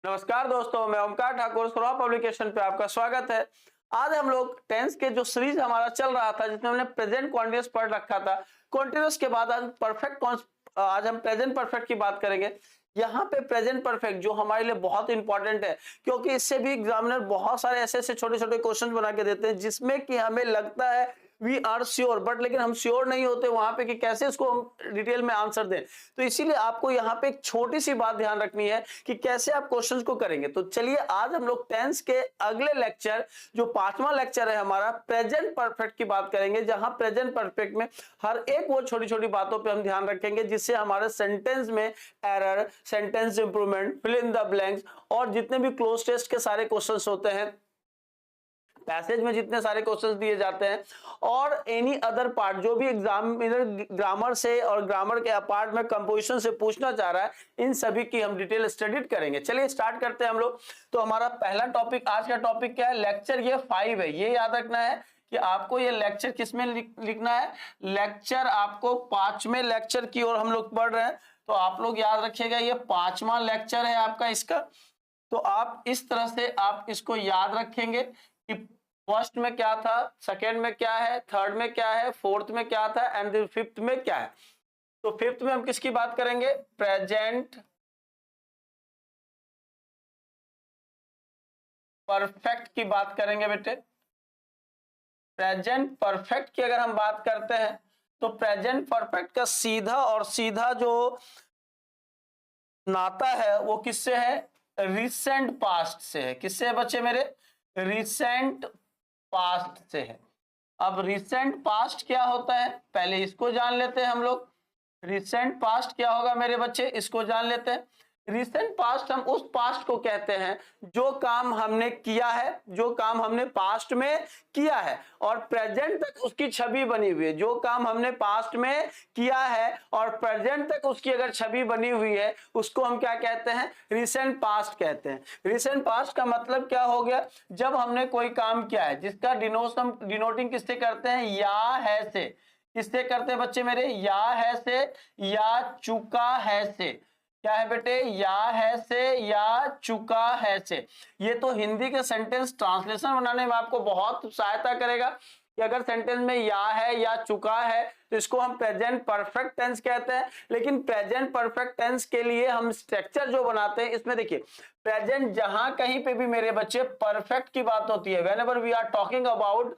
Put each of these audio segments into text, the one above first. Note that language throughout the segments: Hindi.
नमस्कार दोस्तों, मैं ओमकार ठाकुर सुरवा पब्लिकेशन पे आपका स्वागत है। आज हम लोग टेंस के जो सीरीज हमारा चल रहा था जिसमें हमने प्रेजेंट कॉन्टिन्यूअस पढ़ रखा था। कॉन्टिन्यूअस के बाद आज हम प्रेजेंट परफेक्ट की बात करेंगे। यहाँ पे प्रेजेंट परफेक्ट जो हमारे लिए बहुत इंपॉर्टेंट है, क्योंकि इससे भी एग्जामिनर बहुत सारे ऐसे छोटे छोटे क्वेश्चन बना के देते हैं जिसमें कि हमें लगता है वी आर श्योर, बट लेकिन हम श्योर नहीं होते वहां पे कि कैसे इसको हम डिटेल में आंसर दें। तो इसीलिए आपको यहाँ पे एक छोटी सी बात ध्यान रखनी है कि कैसे आप क्वेश्चंस को करेंगे। तो चलिए आज हम लोग टेंस के अगले लेक्चर जो 5वां लेक्चर है हमारा प्रेजेंट परफेक्ट की बात करेंगे, जहां प्रेजेंट परफेक्ट में हर एक वो छोटी छोटी बातों पे हम ध्यान रखेंगे जिससे हमारे सेंटेंस में error, sentence improvement, fill in the blanks और जितने भी क्लोज टेस्ट के सारे क्वेश्चंस होते हैं, पैसेज में जितने सारे क्वेश्चंस दिए जाते हैं और एनी अदर पार्ट जो भी एग्जामिनर ग्रामर से और ग्रामर के अपार्ट में कंपोजिशन से पूछना चाह रहा है, इन सभी की हम डिटेल स्टडी करेंगे। चलिए स्टार्ट करते हैं हम लोग। तो हमारा पहला टॉपिक, आज का टॉपिक क्या है? लेक्चर ये 5 है। ये याद रखना है कि आपको ये लेक्चर किसमें लिखना है। लेक्चर आपको 5वें लेक्चर की ओर हम लोग पढ़ रहे हैं, तो आप लोग याद रखिएगा ये 5वां लेक्चर है आपका इसका। तो आप इस तरह से आप इसको याद रखेंगे कि फर्स्ट में क्या था, सेकेंड में क्या है, थर्ड में क्या है, फोर्थ में क्या था एंड फिफ्थ में क्या है। तो फिफ्थ में हम किसकी बात करेंगे? प्रेजेंट परफेक्ट की बात करेंगे बेटे। प्रेजेंट परफेक्ट की अगर हम बात करते हैं तो प्रेजेंट परफेक्ट का सीधा और सीधा जो नाता है वो किससे है? रिसेंट पास्ट से है। किससे है बच्चे मेरे? रिसेंट पास्ट से है। अब रिसेंट पास्ट क्या होता है पहले इसको जान लेते हैं हम लोग। रिसेंट पास्ट क्या होगा मेरे बच्चे, इसको जान लेते हैं। रिसेंट पास्ट हम उस पास्ट को कहते हैं जो काम हमने किया है, जो काम हमने पास्ट में किया है और प्रेजेंट तक उसकी छवि बनी हुई है। जो काम हमने पास्ट में किया है और प्रेजेंट तक उसकी अगर छवि बनी हुई है उसको हम क्या कहते हैं? रिसेंट पास्ट कहते हैं। रिसेंट पास्ट का मतलब क्या हो गया? जब हमने कोई काम किया है जिसका डिनोटिंग किससे करते हैं? या है से। किससे करते हैं बच्चे मेरे? या है से या चुका है से। क्या है बेटे? या है से या चुका है से। ये तो हिंदी के सेंटेंस ट्रांसलेशन बनाने में आपको बहुत सहायता करेगा कि अगर सेंटेंस में या है या चुका है तो इसको हम प्रेजेंट परफेक्ट टेंस कहते हैं। लेकिन प्रेजेंट परफेक्ट टेंस के लिए हम स्ट्रक्चर जो बनाते हैं, इसमें देखिए प्रेजेंट जहां कहीं पे भी मेरे बच्चे परफेक्ट की बात होती है, whenever we are talking about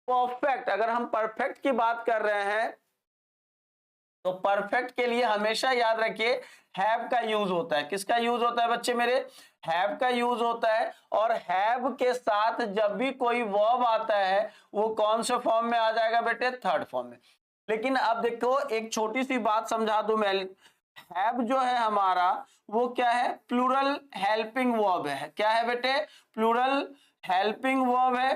perfect, अगर हम परफेक्ट की बात कर रहे हैं तो परफेक्ट के लिए हमेशा याद रखिए हैव का यूज होता है। किसका यूज होता है बच्चे मेरे? हैव का यूज होता है। और हैव के साथ जब भी कोई वर्ब आता है वो कौन से फॉर्म में आ जाएगा बेटे? थर्ड फॉर्म में। लेकिन अब देखो एक छोटी सी बात समझा दूं मैं। हैव जो है हमारा वो क्या है? प्लूरल हेल्पिंग वर्ब है। क्या है बेटे? प्लूरल हेल्पिंग वर्ब है।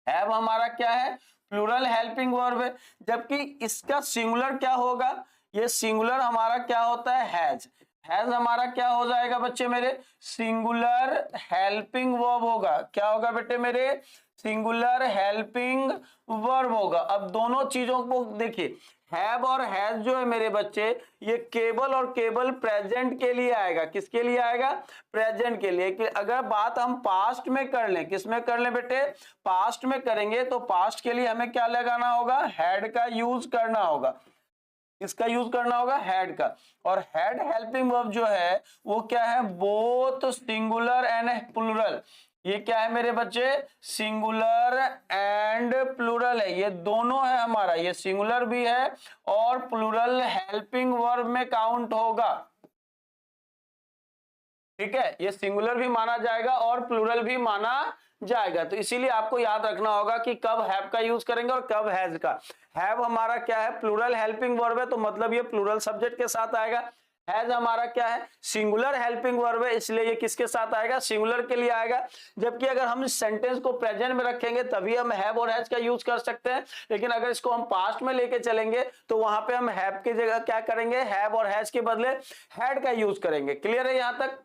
हैव हमारा क्या है? प्लूरल हेल्पिंग वर्ब है। जबकि इसका सिंगुलर क्या होगा? ये सिंगुलर हमारा क्या होता है? हैज। हैज हमारा क्या हो जाएगा बच्चे मेरे? सिंगुलर हेल्पिंग वर्ब होगा। क्या होगा बेटे मेरे? सिंगुलर हेल्पिंग वर्ब होगा। अब दोनों चीजों को देखिए, हैव और हैज जो है मेरे बच्चे ये केवल और केवल प्रेजेंट के लिए आएगा। किसके लिए आएगा? प्रेजेंट के लिए। कि अगर बात हम पास्ट में कर लें, किस में कर लें बेटे? पास्ट में करेंगे तो पास्ट के लिए हमें क्या लगाना होगा? हैड का यूज करना होगा। इसका यूज करना होगा? हैड का। और हैड हेल्पिंग वर्ब जो है वो क्या है? Both singular and plural. ये क्या है मेरे बच्चे? सिंगुलर एंड प्लूरल है। ये दोनों है हमारा, ये सिंगुलर भी है और प्लूरल हेल्पिंग वर्ब में काउंट होगा। ठीक है, ये सिंगुलर भी माना जाएगा और प्लूरल भी माना जाएगा। तो इसीलिए आपको याद रखना होगा कि कब हैव का यूज करेंगे और कब हैज का। हैव हमारा क्या है? प्लूरल हेल्पिंग वर्ब है, तो मतलब ये प्लूरल सब्जेक्ट के साथ आएगा। हैज हमारा क्या है? सिंगुलर हेल्पिंग वर्ब है, इसलिए ये किसके साथ आएगा? सिंगुलर के लिए आएगा। जबकि अगर हम इस सेंटेंस को प्रेजेंट में रखेंगे तभी हम हैव और हैज का यूज कर सकते हैं। लेकिन अगर इसको हम पास्ट में लेके चलेंगे तो वहां पे हम हैव की जगह क्या करेंगे? हैव और हैज के बदले हैड का यूज करेंगे। क्लियर है यहां तक?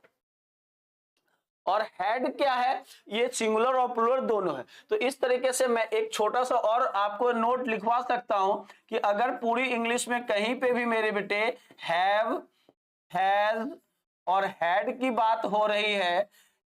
और हेड क्या है? ये सिंगुलर और प्लूरल दोनों है। तो इस तरीके से मैं एक छोटा सा और आपको नोट लिखवा सकता हूं कि अगर पूरी इंग्लिश में कहीं पे भी मेरे बेटे हैव, हैज और हैड की बात हो रही है,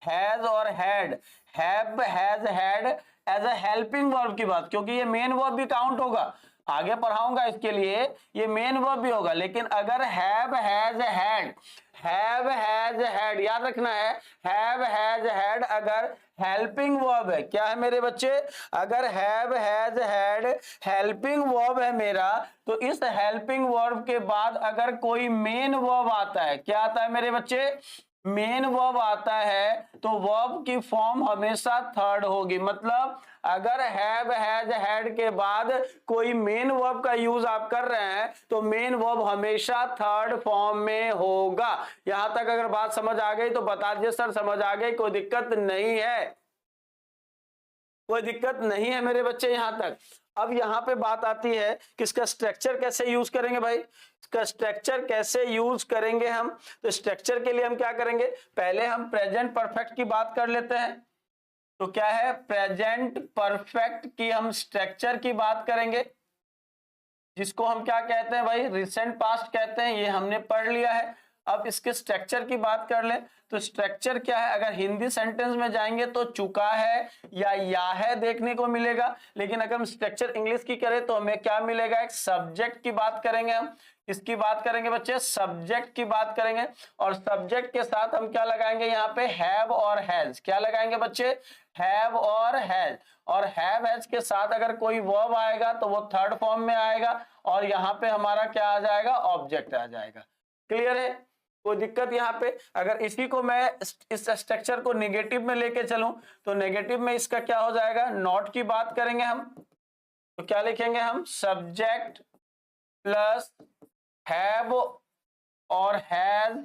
हैज और had, have has had as a helping verb की बात, क्योंकि ये मेन वर्ब भी काउंट होगा, आगे पढ़ाऊंगा इसके लिए, ये मेन वर्ब भी होगा। लेकिन अगर have has had, have has had याद रखना है, हैव हैज हैड अगर हेल्पिंग वर्ब है, क्या है मेरे बच्चे, अगर have has had helping verb है मेरा, तो इस हेल्पिंग वर्ब के बाद अगर कोई मेन वर्ब आता है, क्या आता है मेरे बच्चे, मेन वर्ब आता है, तो वर्ब की फॉर्म हमेशा थर्ड होगी। मतलब अगर हैव हैज हैड के बाद कोई मेन वर्ब का यूज आप कर रहे हैं तो मेन वर्ब हमेशा थर्ड फॉर्म में होगा। यहां तक अगर बात समझ आ गई तो बता दीजिए सर समझ आ गई, कोई दिक्कत नहीं है, कोई दिक्कत नहीं है मेरे बच्चे यहां तक। अब यहां पे बात आती है कि इसका स्ट्रक्चर कैसे यूज करेंगे भाई, इसका स्ट्रक्चर कैसे यूज करेंगे हम, तो स्ट्रक्चर के लिए हम क्या करेंगे, पहले हम प्रेजेंट परफेक्ट की बात कर लेते हैं। तो क्या है, प्रेजेंट परफेक्ट की हम स्ट्रक्चर की बात करेंगे, जिसको हम क्या कहते हैं भाई, रिसेंट पास्ट कहते हैं, ये हमने पढ़ लिया है। अब इसके स्ट्रक्चर की बात कर ले, तो स्ट्रक्चर क्या है, अगर हिंदी सेंटेंस में जाएंगे तो चुका है या है देखने को मिलेगा, लेकिन अगर हम स्ट्रक्चर इंग्लिश की करें तो हमें क्या मिलेगा, एक सब्जेक्ट की बात करेंगे हम। इसकी बात करेंगे बच्चे, सब्जेक्ट की बात करेंगे, और सब्जेक्ट के साथ हम क्या लगाएंगे यहाँ पे, हैव और हैज, क्या लगाएंगे बच्चे, हैव और हैज, और हैव हैज के साथ अगर कोई वर्ब आएगा तो वो थर्ड फॉर्म में आएगा, और यहाँ पे हमारा क्या आ जाएगा, ऑब्जेक्ट आ जाएगा। क्लियर है, कोई दिक्कत यहाँ पे। अगर इसी को मैं इस स्ट्रक्चर को नेगेटिव में लेके चलूं तो नेगेटिव में इसका क्या हो जाएगा, नॉट की बात करेंगे हम, तो क्या लिखेंगे हम, सब्जेक्ट प्लस हैव और has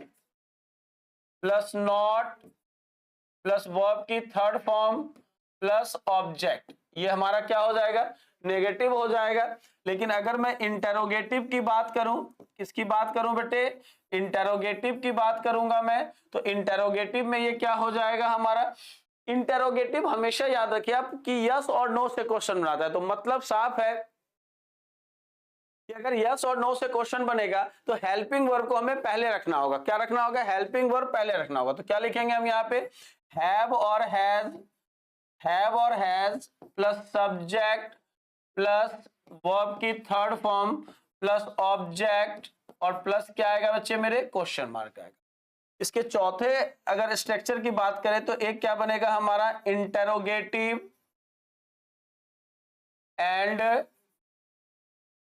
plus not plus verb की थर्ड फॉर्म प्लस ऑब्जेक्ट, ये हमारा क्या हो जाएगा, नेगेटिव हो जाएगा। लेकिन अगर मैं इंटेरोगेटिव की बात करूं, किसकी बात करूं बेटे, इंटेरोगेटिव की बात करूंगा मैं, तो इंटेरोगेटिव में ये क्या हो जाएगा हमारा, इंटेरोगेटिव हमेशा याद रखिए आप कि यस और नो से क्वेश्चन बनाता है, तो मतलब साफ है कि अगर यस और नो से क्वेश्चन बनेगा तो हेल्पिंग वर्ब को हमें पहले रखना होगा, क्या रखना होगा, हेल्पिंग वर्ब पहले रखना होगा। तो क्या लिखेंगे हम यहाँ पे, हैव और हैज, हैव और has plus subject plus verb की थर्ड फॉर्म प्लस ऑब्जेक्ट, और प्लस क्या आएगा बच्चे मेरे, क्वेश्चन मार्क आएगा। इसके चौथे अगर स्ट्रक्चर की बात करें तो एक क्या बनेगा हमारा, इंटेरोगेटिव एंड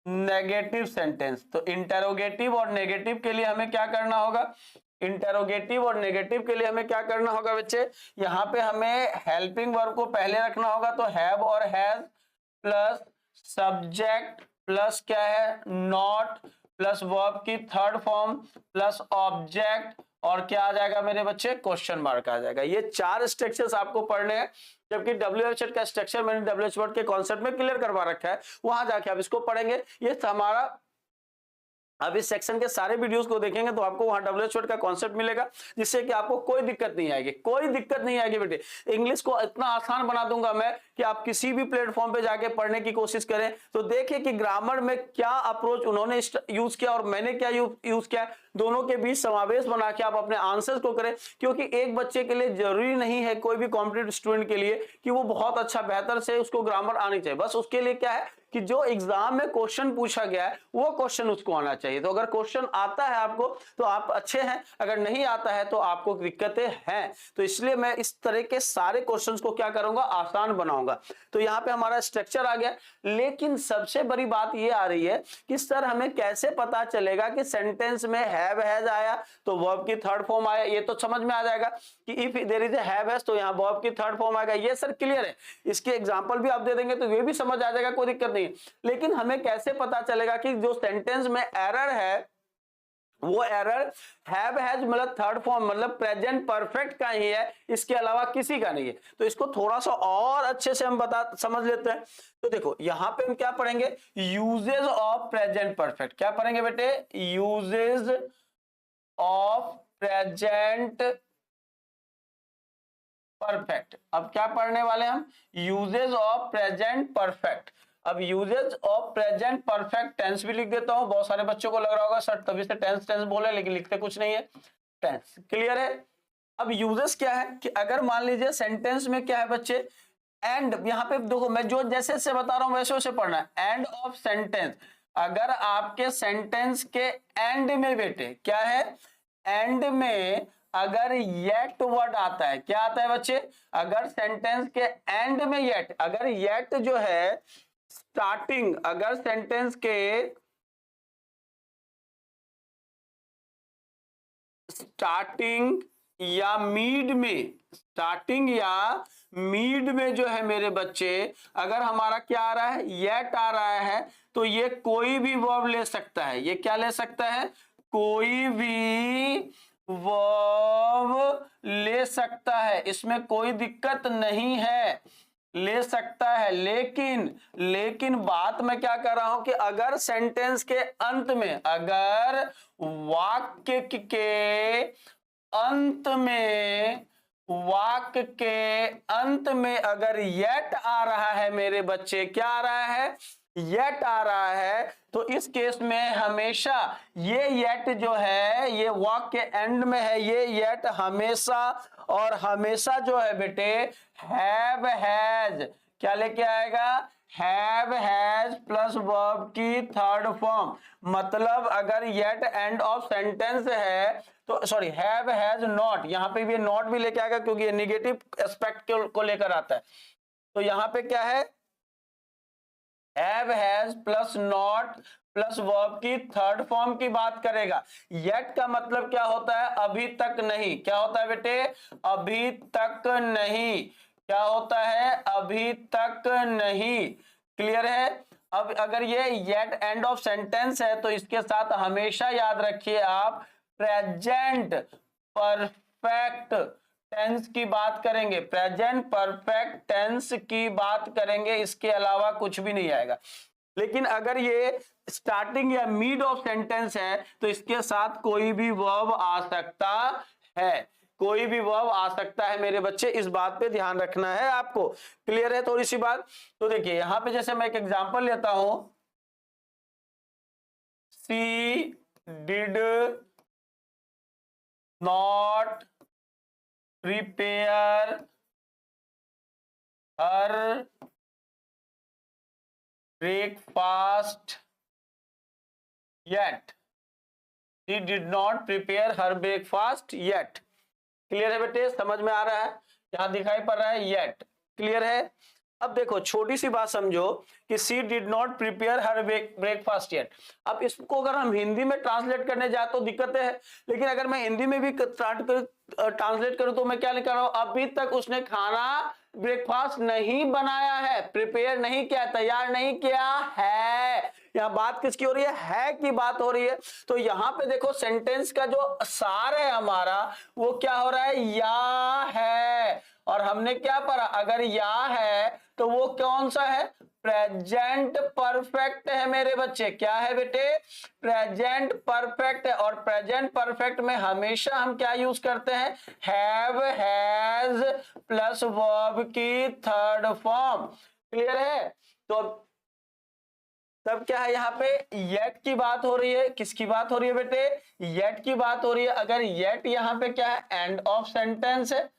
नेगेटिव सेंटेंस। तो इंटेरोगेटिव और नेगेटिव के लिए हमें क्या करना होगा, इंटेरोगेटिव और नेगेटिव के लिए हमें क्या करना होगा बच्चे, यहाँ पे हमें हेल्पिंग वर्ब को पहले रखना होगा, तो हैव और हैज प्लस सब्जेक्ट प्लस क्या है, नॉट प्लस वर्ब की थर्ड फॉर्म प्लस ऑब्जेक्ट, और क्या आ जाएगा मेरे बच्चे, क्वेश्चन मार्क आ जाएगा। ये चार स्ट्रक्चर्स आपको पढ़ने हैं, जबकि WH का स्ट्रक्चर मैंने WH वर्ड के कॉन्सेप्ट में क्लियर करवा रखा है, वहां जाके आप इसको पढ़ेंगे। ये हमारा अब इस सेक्शन के सारे वीडियोस को देखेंगे तो आपको वहां WH वर्ड का कॉन्सेप्ट मिलेगा, जिससे कि आपको कोई दिक्कत नहीं आएगी, कोई दिक्कत नहीं आएगी बेटे। इंग्लिश को इतना आसान बना दूंगा मैं कि आप किसी भी प्लेटफॉर्म पे जाके पढ़ने की कोशिश करें तो देखिए कि ग्रामर में क्या अप्रोच उन्होंने यूज किया और मैंने क्या यूज किया, दोनों के बीच समावेश बना के आप अपने आंसर्स को करें। क्योंकि एक बच्चे के लिए जरूरी नहीं है, कोई भी कॉम्पिटिटिव स्टूडेंट के लिए, कि वो बहुत अच्छा बेहतर से उसको ग्रामर आनी चाहिए। बस उसके लिए क्या है कि जो एग्जाम में क्वेश्चन पूछा गया है वो क्वेश्चन उसको आना चाहिए। तो अगर क्वेश्चन आता है आपको तो आप अच्छे हैं, अगर नहीं आता है तो आपको दिक्कतें हैं। तो इसलिए मैं इस तरह के सारे क्वेश्चंस को क्या करूंगा, आसान बनाऊंगा। तो यहाँ पे हमारा स्ट्रक्चर आ गया। लेकिन सबसे बड़ी बात ये आ रही है कि सर हमें कैसे पता चलेगा कि सेंटेंस में हैव हैज आया तो वर्ब की थर्ड फॉर्म आया। ये तो समझ में आ जाएगा कि if there is a have has तो यहाँ वर्ब की थर्ड फॉर्म आएगा, ये सर क्लियर है। इसके एग्जांपल भी आप दे देंगे तो ये भी समझ आ जाएगा, कोई दिक्कत नहीं। लेकिन हमें कैसे पता चलेगा कि जो सेंटेंस में एरर है वो एरर हैव हैज मतलब थर्ड फॉर्म मतलब प्रेजेंट परफेक्ट का ही है, इसके अलावा किसी का नहीं है। तो इसको थोड़ा सा और अच्छे से हम समझ लेते हैं। तो देखो यहां पे हम क्या पढ़ेंगे, यूजेज ऑफ प्रेजेंट परफेक्ट। क्या पढ़ेंगे बेटे, यूजेज ऑफ प्रेजेंट परफेक्ट। अब क्या पढ़ने वाले हम, यूजेज ऑफ प्रेजेंट परफेक्ट। अब uses of present perfect tense भी लिख देता हूं। बहुत सारे बच्चों को लग रहा होगा सर तभी से टेंस टेंस बोले लेकिन लिखते कुछ नहीं है। टेंस। क्लियर है? अब यूजेस क्या है कि अगर मान लीजिए सेंटेंस में क्या है बच्चे, एंड, यहां पे देखो मैं जो जैसे जैसे बता रहा हूं वैसे वैसे पढ़ना है। एंड ऑफ सेंटेंस, अगर आपके सेंटेंस के एंड में बेटे क्या है, एंड में अगर येट वर्ड आता है, क्या आता है बच्चे, अगर सेंटेंस के एंड में येट, अगर येट जो है स्टार्टिंग, अगर सेंटेंस के स्टार्टिंग या मिड में, स्टार्टिंग या मिड में जो है मेरे बच्चे, अगर हमारा क्या आ रहा है, येट आ रहा है, तो ये कोई भी वर्ब ले सकता है। ये क्या ले सकता है, कोई भी वर्ब ले सकता है, इसमें कोई दिक्कत नहीं है, ले सकता है। लेकिन बात मैं क्या कर रहा हूं कि अगर सेंटेंस के अंत में, अगर वाक्य के अंत में, वाक्य के अंत में अगर येट आ रहा है मेरे बच्चे, क्या आ रहा है, येट आ रहा है, तो इस केस में हमेशा ये येट जो है, ये वाक्य के एंड में है, ये येट हमेशा और हमेशा जो है बेटे हैव हैज क्या लेके आएगा, हैव हैज प्लस वर्ब की थर्ड फॉर्म। मतलब अगर येट एंड ऑफ सेंटेंस है तो सॉरी, हैव हैज नॉट, यहां पे भी नॉट भी लेके आएगा क्योंकि ये निगेटिव एस्पेक्ट को लेकर आता है। तो यहां पे क्या है, have has plus not plus verb की थर्ड फॉर्म की बात करेगा। येट का मतलब क्या होता है, अभी तक नहीं। क्या होता है बेटे, अभी तक नहीं। क्या होता है, अभी तक नहीं। क्लियर है? अब अगर ये येट एंड ऑफ सेंटेंस है तो इसके साथ हमेशा याद रखिए आप प्रेजेंट परफेक्ट टेंस की बात करेंगे, प्रेजेंट परफेक्ट टेंस की बात करेंगे, इसके अलावा कुछ भी नहीं आएगा। लेकिन अगर ये स्टार्टिंग या मिड ऑफ सेंटेंस है तो इसके साथ कोई भी वर्ब आ सकता है, कोई भी वर्ब आ सकता है मेरे बच्चे, इस बात पे ध्यान रखना है आपको। क्लियर है थोड़ी सी बात? तो देखिए यहां पे जैसे मैं एक एग्जांपल लेता हूं, she did not prepare her breakfast yet, she did not prepare her breakfast yet। Clear है बेटे, समझ में आ रहा है? यहां दिखाई पड़ रहा है yet। क्लियर है? अब देखो छोटी सी बात समझो कि she did not prepare her breakfast yet। अब इसको अगर हम हिंदी में ट्रांसलेट करने जाए तो दिक्कत है, लेकिन अगर मैं हिंदी में भी ट्रांसलेट करूं तो मैं क्या लिख रहा हूं, अभी तक उसने खाना ब्रेकफास्ट नहीं बनाया है, प्रिपेयर नहीं किया, तैयार नहीं किया है। यहां बात किसकी हो रही है की बात हो रही है। तो यहां पे देखो सेंटेंस का जो सार है हमारा वो क्या हो रहा है, या है। और हमने क्या पढ़ा, अगर या है तो वो कौन सा है, प्रेजेंट परफेक्ट है मेरे बच्चे। क्या है बेटे, प्रेजेंट परफेक्ट है। और प्रेजेंट परफेक्ट में हमेशा हम क्या यूज करते हैं, हैव हैज प्लस वर्ब की थर्ड फॉर्म। क्लियर है? तो तब क्या है, यहाँ पे येट की बात हो रही है, किसकी बात हो रही है बेटे, येट की बात हो रही है। अगर येट यहाँ पे क्या है, एंड ऑफ सेंटेंस है,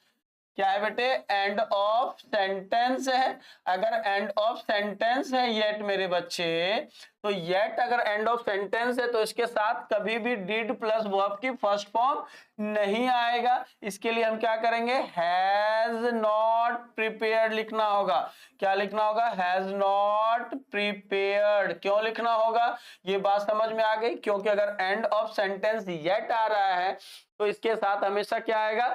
क्या है बेटे, एंड ऑफ सेंटेंस है। अगर एंड ऑफ सेंटेंस है येट मेरे बच्चे, तो येट अगर एंड ऑफ सेंटेंस है तो इसके साथ कभी भी डिड प्लस वर्ब की फर्स्ट फॉर्म नहीं आएगा। इसके लिए हम क्या करेंगे, हैज नॉट प्रिपेयर्ड लिखना होगा। क्या लिखना होगा, हैज नॉट प्रिपेयर्ड। क्यों लिखना होगा, ये बात समझ में आ गई? क्योंकि अगर एंड ऑफ सेंटेंस येट आ रहा है तो इसके साथ हमेशा क्या आएगा,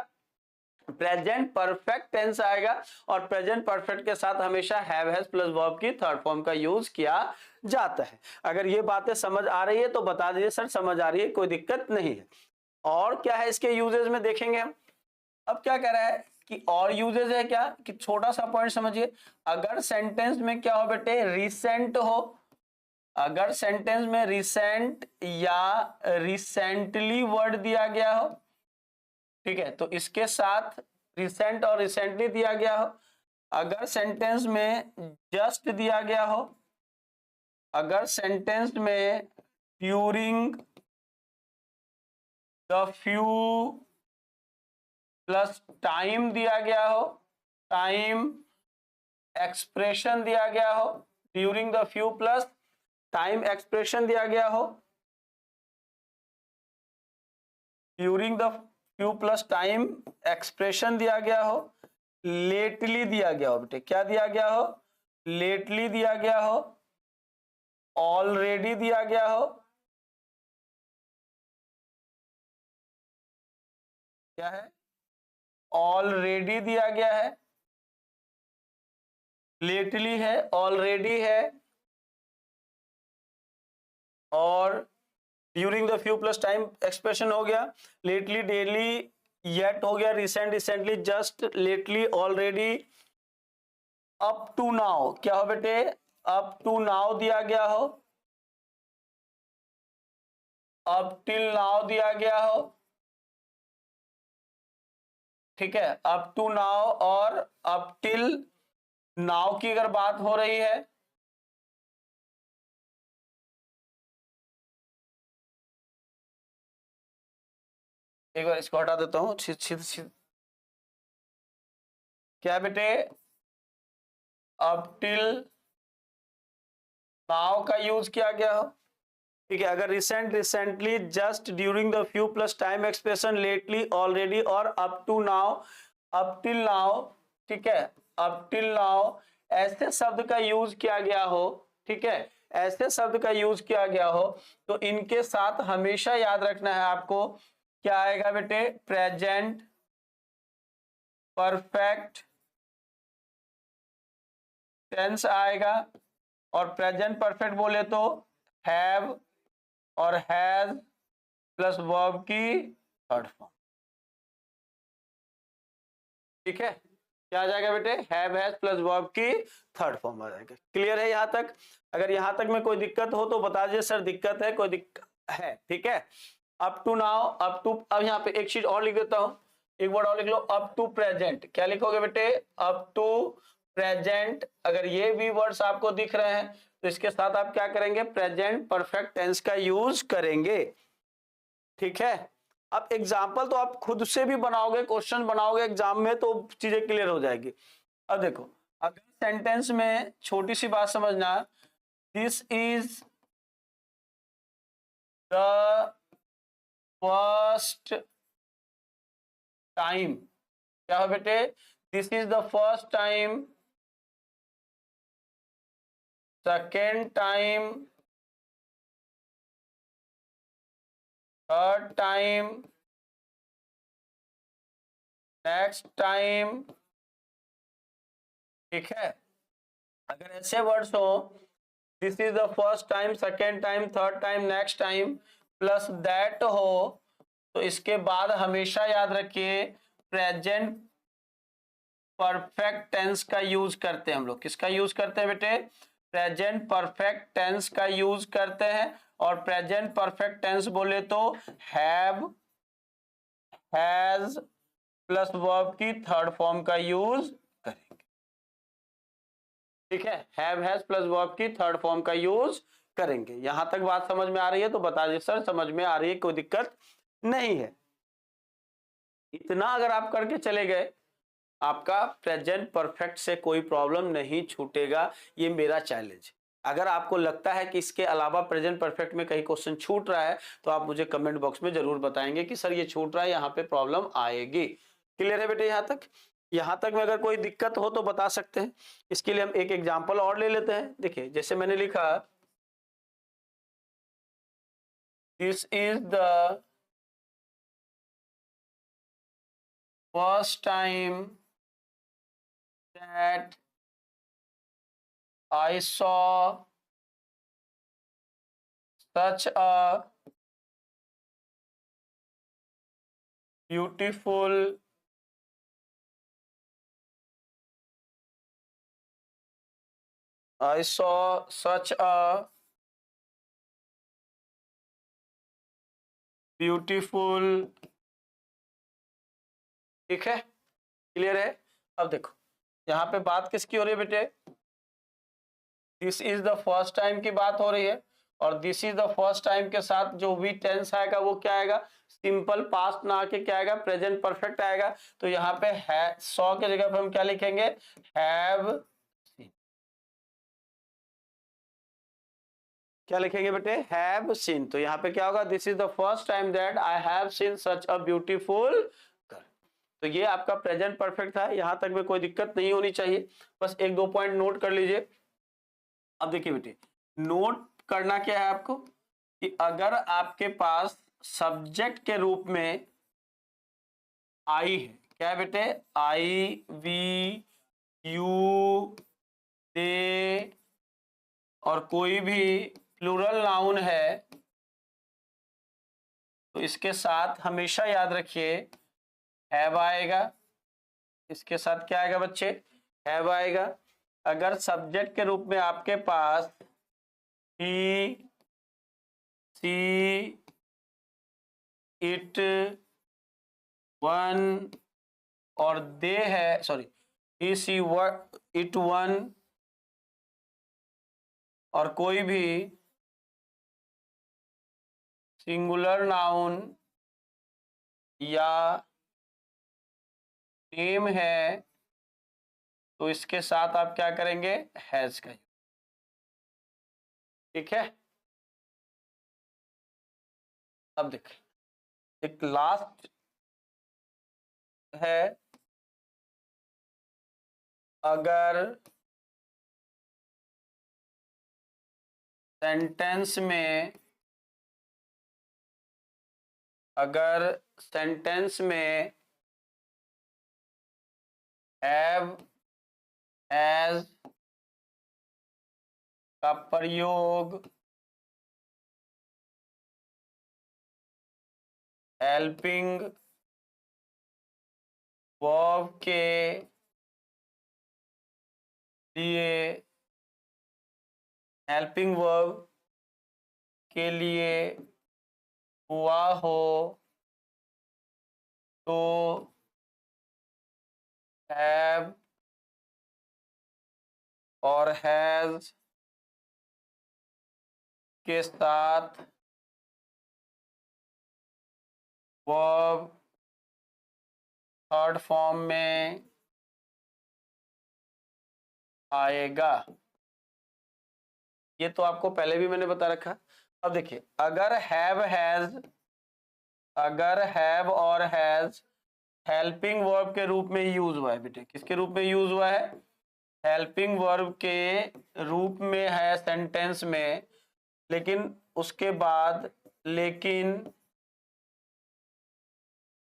प्रेजेंट परफेक्ट टेंस आएगा। और प्रेजेंट परफेक्ट के साथ हमेशा हैव हैज प्लस वर्ब की थर्ड फॉर्म का यूज किया जाता है। अगर ये बातें समझ आ रही है तो बता दीजिए सर समझ आ रही है, कोई दिक्कत नहीं है। और क्या है इसके यूजेस में देखेंगे हम। अब क्या कह रहा है कि और यूजेस है क्या, कि छोटा सा पॉइंट समझिए, अगर सेंटेंस में क्या हो बेटे, रिसेंट हो, अगर सेंटेंस में रिसेंट या रिसेंटली वर्ड दिया गया हो, ठीक है, तो इसके साथ रिसेंट और रिसेंटली दिया गया हो। अगर सेंटेंस में जस्ट दिया गया हो, अगर सेंटेंस में during the few plus time दिया गया हो, टाइम एक्सप्रेशन दिया गया हो, during the few plus time expression दिया गया हो, during the few plus time expression दिया गया हो, लेटली दिया गया हो, बेटे क्या दिया गया हो, लेटली दिया गया हो, ऑलरेडी दिया गया हो, क्या है, ऑलरेडी दिया गया है, लेटली है, ऑलरेडी है, और during the few plus time expression हो गया, लेटली, डेली, येट हो गया, recent, recently, just, lately, already, up to now, क्या हो बेटे, अप टू नाउ दिया गया हो, अप टिल नाउ दिया गया हो, ठीक है, अप टू नाउ और अप टिल नाउ की अगर बात हो रही है, एक बार इसको हटा देता हूं, क्या बेटे, अप टिल नाउ का यूज किया गया हो, ठीक है, अगर recent, recently, just, during the few plus time expression, lately, already और up to now, up till now, ठीक है, अप टिल नाउ, ऐसे शब्द का यूज किया गया हो, ठीक है, ऐसे शब्द का यूज किया गया हो, तो इनके साथ हमेशा याद रखना है आपको, क्या आएगा बेटे, प्रेजेंट परफेक्ट टेंस आएगा, और प्रेजेंट परफेक्ट बोले तो हैव और हैज प्लस वर्ब की थर्ड फॉर्म, ठीक है, क्या आ जाएगा बेटे, हैव हैज प्लस वर्ब की थर्ड फॉर्म आ जाएगा। क्लियर है यहां तक? अगर यहां तक में कोई दिक्कत हो तो बता दीजिए सर दिक्कत है, कोई दिक्कत है, ठीक है। Up to now, up to, अब यहाँ पे एक चीज और लिख देता हूं, एक वर्ड और लिख लो, अप टू प्रेजेंट, क्या लिखोगे बेटे, अप टू प्रेजेंट, अगर ये भी वर्ड्स आपको दिख रहे हैं तो इसके साथ आप क्या करेंगे, प्रेजेंट परफेक्ट टेंस का यूज करेंगे, ठीक है। अब एग्जाम्पल तो आप खुद से भी बनाओगे, क्वेश्चन बनाओगे एग्जाम में तो चीजें क्लियर हो जाएगी। अब देखो, अगर सेंटेंस में छोटी सी बात समझना, this is the first time, क्या हो बेटे, this is the first time, second time, third time, next time, ठीक है। अगर ऐसे वर्ड्स हो, this is the first time, second time, third time, next time, plus that हो, तो इसके बाद हमेशा याद रखिए प्रेजेंट परफेक्ट टेंस का यूज करते हैं हम लोग। किसका यूज करते हैं बेटे, प्रेजेंट परफेक्ट टेंस का यूज करते हैं, और प्रेजेंट परफेक्ट टेंस बोले तो हैव, हैज प्लस वर्ब की थर्ड फॉर्म का यूज करेंगे, ठीक है, हैव हैज प्लस वर्ब की थर्ड फॉर्म का यूज करेंगे। यहां तक बात समझ में आ रही है तो बता दीजिए सर समझ में आ रही है, कोई दिक्कत नहीं है। इतना अगर आप करके चले गए, आपका प्रेजेंट परफेक्ट से कोई प्रॉब्लम नहीं छूटेगा, ये मेरा चैलेंज। अगर आपको लगता है कि इसके अलावा प्रेजेंट परफेक्ट में कहीं क्वेश्चन छूट रहा है तो आप मुझे कमेंट बॉक्स में जरूर बताएंगे कि सर ये छूट रहा है, यहाँ पे प्रॉब्लम आएगी। क्लियर है बेटे यहाँ तक? यहाँ तक में अगर कोई दिक्कत हो तो बता सकते हैं। इसके लिए हम एक एग्जाम्पल और ले लेते हैं। देखिए जैसे मैंने लिखा, this is the first time that I saw such a beautiful I saw such a beautiful, ठीक है, क्लियर है। अब देखो यहाँ पे बात किसकी हो रही है बेटे, this is the first time की बात हो रही है, और this is the first time के साथ जो भी टेंस आएगा वो क्या आएगा, सिंपल पास्ट ना आके क्या आएगा, प्रेजेंट परफेक्ट आएगा। तो यहाँ पे है 100 के जगह पे हम क्या लिखेंगे, हैव सीन। क्या लिखेंगे बेटे, हैव सीन। तो यहाँ पे क्या होगा, this is the first time that I have seen such a beautiful girl. तो ये आपका प्रेजेंट परफेक्ट था, यहां तक में कोई दिक्कत नहीं होनी चाहिए। बस एक दो पॉइंट नोट कर लीजिए। अब देखिए बेटे, नोट करना क्या है आपको, कि अगर आपके पास सब्जेक्ट के रूप में आई है, क्या है बेटे, आई, वी, यू, दे, और कोई भी प्लूरल नाउन है, तो इसके साथ हमेशा याद रखिए हैव आएगा। इसके साथ क्या आएगा बच्चे, हैव आएगा। अगर सब्जेक्ट के रूप में आपके पास ही, सी, इट, वन और दे है, sorry, he, she, it, one और कोई भी सिंगुलर नाउन या नेम है, तो इसके साथ आप क्या करेंगे, हैज का। ठीक है। अब देखिए, एक लास्ट है, अगर सेंटेंस में, अगर सेंटेंस में हैव, हैज का प्रयोग हेल्पिंग वर्ब के लिए, हेल्पिंग वर्ब के लिए हुआ हो, तो हैव और हैज के साथ वर्ब थर्ड फॉर्म में आएगा। ये तो आपको पहले भी मैंने बता रखा। अब देखिए, अगर हैव, हैज, अगर हैव और हैज हेल्पिंग वर्ब के रूप में यूज हुआ है बेटे, किसके रूप में यूज हुआ है, हेल्पिंग वर्ब के रूप में है सेंटेंस में, लेकिन उसके बाद, लेकिन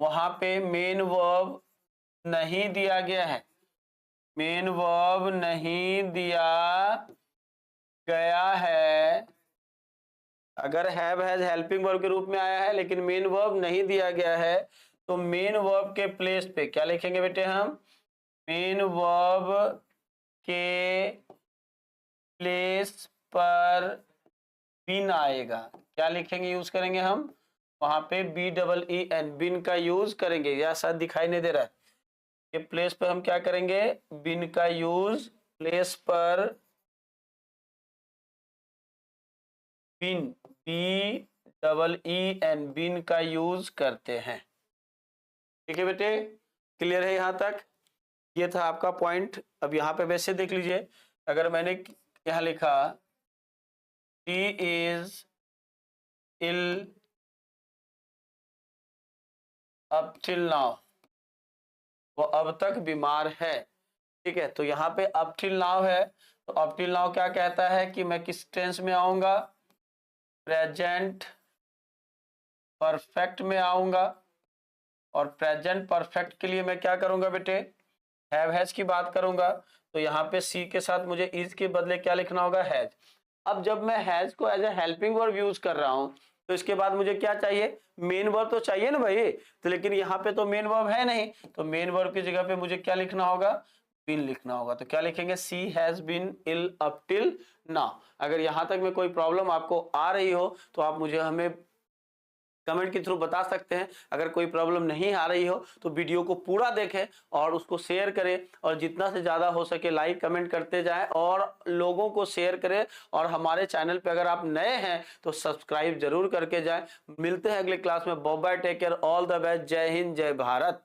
वहां पे मेन वर्ब नहीं दिया गया है, मेन वर्ब नहीं दिया गया है। अगर हैव, हैज हेल्पिंग वर्ब के रूप में आया है लेकिन मेन वर्ब नहीं दिया गया है, तो मेन वर्ब के प्लेस पे क्या लिखेंगे बेटे हम, मेन वर्ब के प्लेस पर बिन आएगा। क्या लिखेंगे, यूज करेंगे हम वहां पे BEEN, बिन का यूज करेंगे। या शायद दिखाई नहीं दे रहा है, ये प्लेस पर हम क्या करेंगे, बिन का यूज, प्लेस पर बिन, BEEN, बिन का यूज करते हैं। ठीक है बेटे, क्लियर है यहां तक। ये था आपका पॉइंट। अब यहाँ पे वैसे देख लीजिए, अगर मैंने यहाँ लिखा she is ill up till now, वो अब तक बीमार है। ठीक है, तो यहाँ पे अप टिल नाउ है, तो अप टिल नाउ क्या कहता है कि मैं किस टेंस में आऊंगा, प्रेजेंट परफेक्ट में आऊंगा। और प्रेजेंट परफेक्ट के लिए मैं क्या करूंगा बेटे, हैव, हैज की बात करूंगा। तो यहाँ पे सी के साथ मुझे इज के बदले क्या लिखना होगा, हैज। अब जब मैं हैज को as a helping verb use कर रहा हूं, तो इसके बाद मुझे क्या चाहिए, मेन वर्ब तो चाहिए ना भाई। तो लेकिन यहाँ पे तो मेन वर्ब है नहीं, तो मेन वर्ब की जगह पे मुझे क्या लिखना होगा, बिन लिखना होगा। तो क्या लिखेंगे, she has been ill up till now. अगर यहाँ तक में कोई प्रॉब्लम आपको आ रही हो तो आप मुझे हमें कमेंट के थ्रू बता सकते हैं। अगर कोई प्रॉब्लम नहीं आ रही हो तो वीडियो को पूरा देखें और उसको शेयर करें, और जितना से ज़्यादा हो सके लाइक कमेंट करते जाएं और लोगों को शेयर करें। और हमारे चैनल पे अगर आप नए हैं तो सब्सक्राइब जरूर करके जाएं। मिलते हैं अगले क्लास में। Bye bye, take care, all the best, Jai Hind, जय भारत।